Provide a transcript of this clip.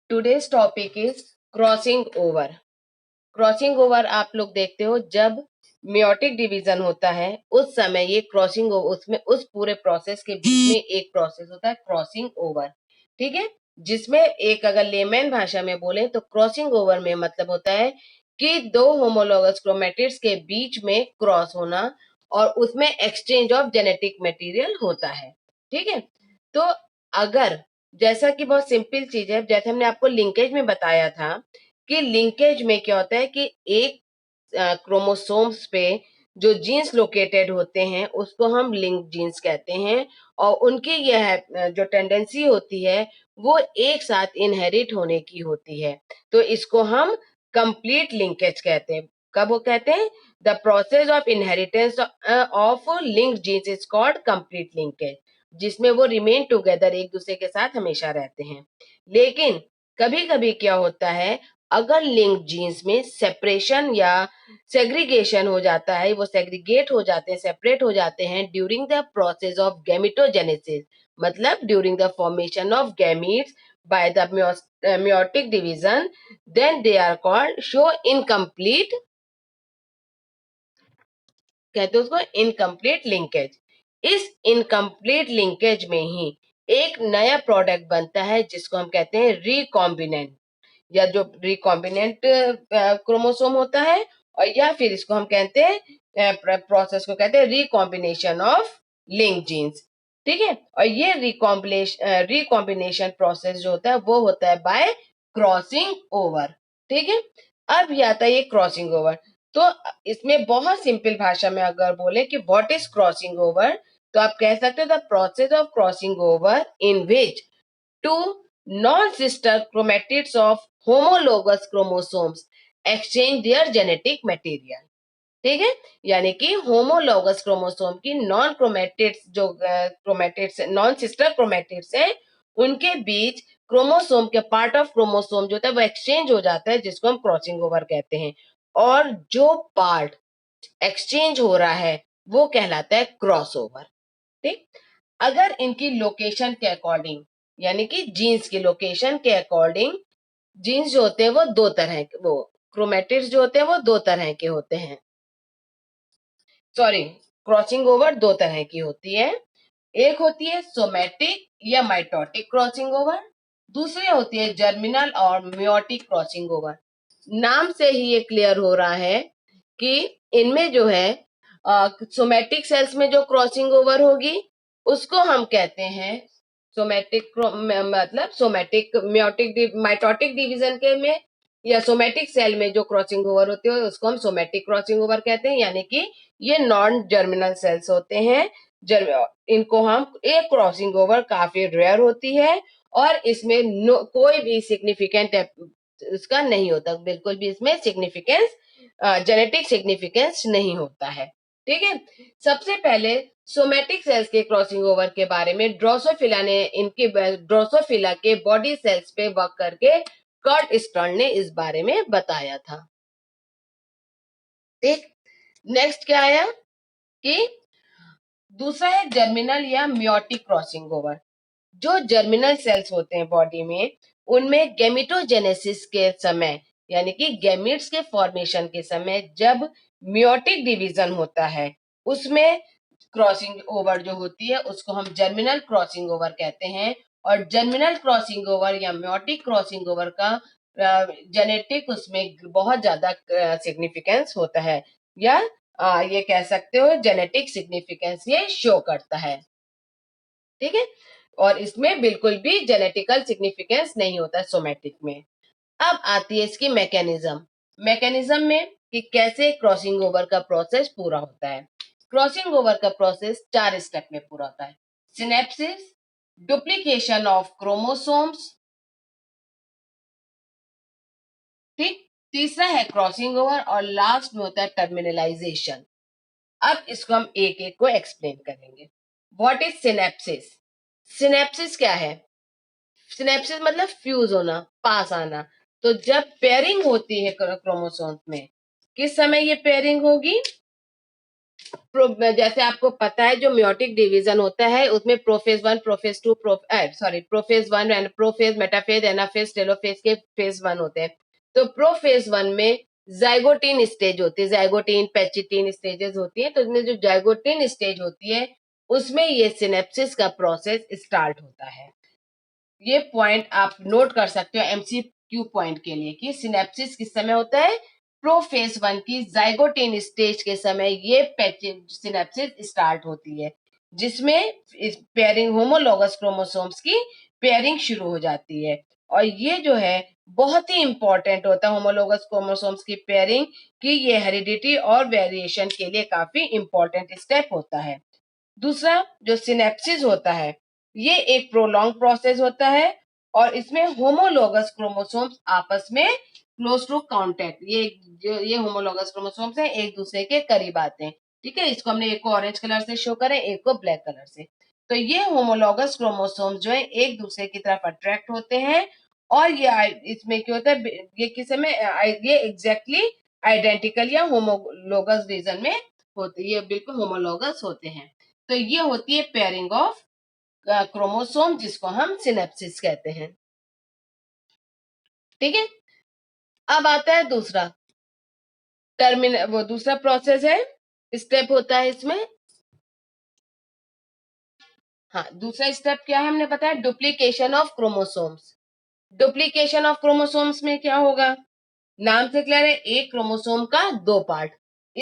Today's topic is crossing over. Crossing over आप लोग देखते हो जब मियोटिक डिवीजन होता है उस समय ये क्रॉसिंग उसमें उस पूरे प्रोसेस के बीच में एक प्रोसेस होता है क्रॉसिंग ओवर। ठीक है, जिसमें एक अगर लेमैन भाषा में बोले तो क्रॉसिंग ओवर में मतलब होता है कि दो होमोलॉगस क्रोमेटिड्स के बीच में क्रॉस होना और उसमें एक्सचेंज ऑफ जेनेटिक मटेरियल होता है। ठीक है, तो अगर जैसा कि बहुत सिंपल चीज है, जैसे हमने आपको लिंकेज में बताया था कि लिंकेज में क्या होता है कि एक क्रोमोसोम्स पे जो जीन्स लोकेटेड होते हैं उसको हम लिंक जीन्स कहते हैं और उनकी यह जो टेंडेंसी होती है वो एक साथ इनहेरिट होने की होती है, तो इसको हम कंप्लीट लिंकेज कहते हैं। कब वो कहते हैं? The process of inheritance of linked genes is called complete linkage, जिसमें वो रिमेन टुगेदर एक दूसरे के साथ हमेशा रहते हैं। लेकिन कभी कभी क्या होता है, अगर लिंक जीन्स में सेपरेशन या सेग्रीगेशन हो जाता है, वो सेग्रीगेट हो जाते हैं, सेपरेट हो जाते हैं during the process of gametogenesis, मतलब during the formation of gametes by the meiotic division, then they are called show incomplete, कहते हैं उसको इनकम्प्लीट लिंकेज। इस इनकम्प्लीट लिंकेज में ही एक नया प्रोडक्ट बनता है जिसको हम कहते हैं रिकॉम्बिनेंट, या जो रिकॉम्बिनेंट क्रोमोसोम होता है, और या फिर इसको हम कहते हैं प्रोसेस को कहते हैं रिकॉम्बिनेशन ऑफ लिंक जीन्स। ठीक है, और ये रिकॉम्बिनेशन प्रोसेस जो होता है वो होता है बाय क्रॉसिंग ओवर। ठीक है, अब ये आता है ये क्रॉसिंग ओवर। तो इसमें बहुत सिंपल भाषा में अगर बोले कि व्हाट इज क्रॉसिंग ओवर, तो आप कह सकते हो the process of crossing over in which two non-sister chromatids of homologous chromosomes exchange their genetic material। ठीक है, यानी कि होमोलॉगस क्रोमोसोम की नॉन क्रोमेटिड्स जो क्रोमेटिड्स नॉन सिस्टर क्रोमेटिड्स है उनके बीच क्रोमोसोम के पार्ट ऑफ क्रोमोसोम जो होता है वो एक्सचेंज हो जाता है, जिसको हम क्रॉसिंग ओवर कहते हैं। और जो पार्ट एक्सचेंज हो रहा है वो कहलाता है क्रॉस ओवर। ठीक, अगर इनकी लोकेशन के अकॉर्डिंग, यानी कि जीन्स की लोकेशन के अकॉर्डिंग, जीन्स जो होते हैं वो दो तरह के, वो क्रोमेटिड्स जो होते हैं वो दो तरह के होते हैं। सॉरी, क्रॉसिंग ओवर दो तरह की होती है। एक होती है सोमैटिक या माइटोटिक क्रॉसिंग ओवर, दूसरी होती है जर्मिनल और मियोटिक क्रॉसिंग ओवर। नाम से ही ये क्लियर हो रहा है कि इनमें जो है सोमैटिक सेल्स में जो क्रॉसिंग ओवर होगी उसको हम कहते हैं सोमैटिक, मतलब सोमैटिक मियोटिक माइटोटिक डिवीजन के में या सोमैटिक सेल में जो क्रॉसिंग ओवर होती है उसको हम सोमैटिक क्रॉसिंग ओवर कहते हैं, यानी कि ये नॉन जर्मिनल सेल्स होते हैं। इनको हम एक क्रॉसिंग ओवर काफी रेयर होती है और इसमें कोई भी सिग्निफिकेंट इसका नहीं होता, बिल्कुल भी इसमें सिग्निफिकेंस जेनेटिक सिग्निफिकेंस नहीं होता है। ठीक है, सबसे पहले सोमैटिक सेल्स के क्रॉसिंग ओवर के बारे में ड्रोसोफिला ने इनके ड्रोसोफिला के बॉडी सेल्स पे वर्क करके कर्ट स्टर्न ने इस बारे में बताया था। ठीक, नेक्स्ट क्या आया कि दूसरा है जर्मिनल या मियोटिक क्रॉसिंग ओवर। जो जर्मिनल सेल्स होते हैं बॉडी में उनमें गैमेटोजेनेसिस के समय, यानी कि गैमीट्स के फॉर्मेशन के समय जब मियोटिक डिवीजन होता है उसमें क्रॉसिंग ओवर जो होती है उसको हम जर्मिनल क्रॉसिंग ओवर कहते हैं। और जर्मिनल क्रॉसिंग ओवर या मियोटिक क्रॉसिंग ओवर का जेनेटिक उसमें बहुत ज्यादा सिग्निफिकेंस होता है, या ये कह सकते हो जेनेटिक सिग्निफिकेंस ये शो करता है। ठीक है, और इसमें बिल्कुल भी जेनेटिकल सिग्निफिकेंस नहीं होता है सोमैटिक में। अब आती है इसकी मैकेनिज्म। मैकेनिज्म में कि कैसे क्रॉसिंग ओवर का प्रोसेस पूरा होता है। क्रॉसिंग ओवर का प्रोसेस 4 स्टेप में पूरा होता है। सिनेप्सिस, डुप्लीकेशन ऑफ क्रोमोसोम्स, ठीक, तीसरा है क्रॉसिंग ओवर और लास्ट में होता है टर्मिनलाइजेशन। अब इसको हम एक एक को एक्सप्लेन करेंगे। What is synapses? सिनेप्सिस क्या है? सिनेप्सिस मतलब फ्यूज होना, पास आना। तो जब पेयरिंग होती है क्रोमोसोम्स में, किस समय ये पेयरिंग होगी? जैसे आपको पता है जो म्योटिक डिवीजन होता है उसमें prophase one, prophase to, prophase one and prophase, metaphase, anaphase, telophase के फेज वन होते हैं। तो प्रोफेज वन में जाइगोटीन स्टेज होती है, जाइगोटीन पैचिटीन स्टेजेस होती है। तो इसमें जो जाइगोटीन स्टेज होती है उसमें ये सिनेप्सिस का प्रोसेस स्टार्ट होता है। ये पॉइंट आप नोट कर सकते हो एमसीक्यू पॉइंट के लिए कि सिनेप्सिस किस समय होता है, प्रोफेज वन की जाइगोटीन स्टेज के समय ये सिनेप्सिस स्टार्ट होती है, जिसमें पेयरिंग होमोलॉगस क्रोमोसोम्स की पेयरिंग शुरू हो जाती है। और ये जो है बहुत ही इंपॉर्टेंट होता है होमोलॉगस क्रोमोसोम्स की पेयरिंग, कि ये हेरिडिटी और वेरिएशन के लिए काफी इंपॉर्टेंट स्टेप होता है। दूसरा जो सिनेप्सिस होता है ये एक प्रोलॉन्ग प्रोसेस होता है और इसमें होमोलॉगस क्रोमोसोम्स आपस में क्लोज टू कांटेक्ट, ये होमोलॉगस क्रोमोसोम्स हैं एक दूसरे के करीब आते हैं। ठीक है, इसको हमने एक को ऑरेंज कलर से शो करें, एक को ब्लैक कलर से। तो ये होमोलॉगस क्रोमोसोम्स जो है एक दूसरे की तरफ अट्रैक्ट होते हैं और ये इसमें क्या होता है, ये किस समय ये एग्जैक्टली आइडेंटिकल या होमोलॉगस रीजन में होते, ये बिल्कुल होमोलॉगस होते हैं। तो ये होती है पेयरिंग ऑफ क्रोमोसोम, जिसको हम सिनेप्सिस कहते हैं। ठीक है, अब आता है दूसरा वो दूसरा प्रोसेस है, स्टेप होता है इसमें। हाँ, दूसरा स्टेप क्या है हमने बताया, duplication of chromosomes. Duplication of chromosomes में क्या होगा, नाम से क्लियर है, एक क्रोमोसोम का दो पार्ट।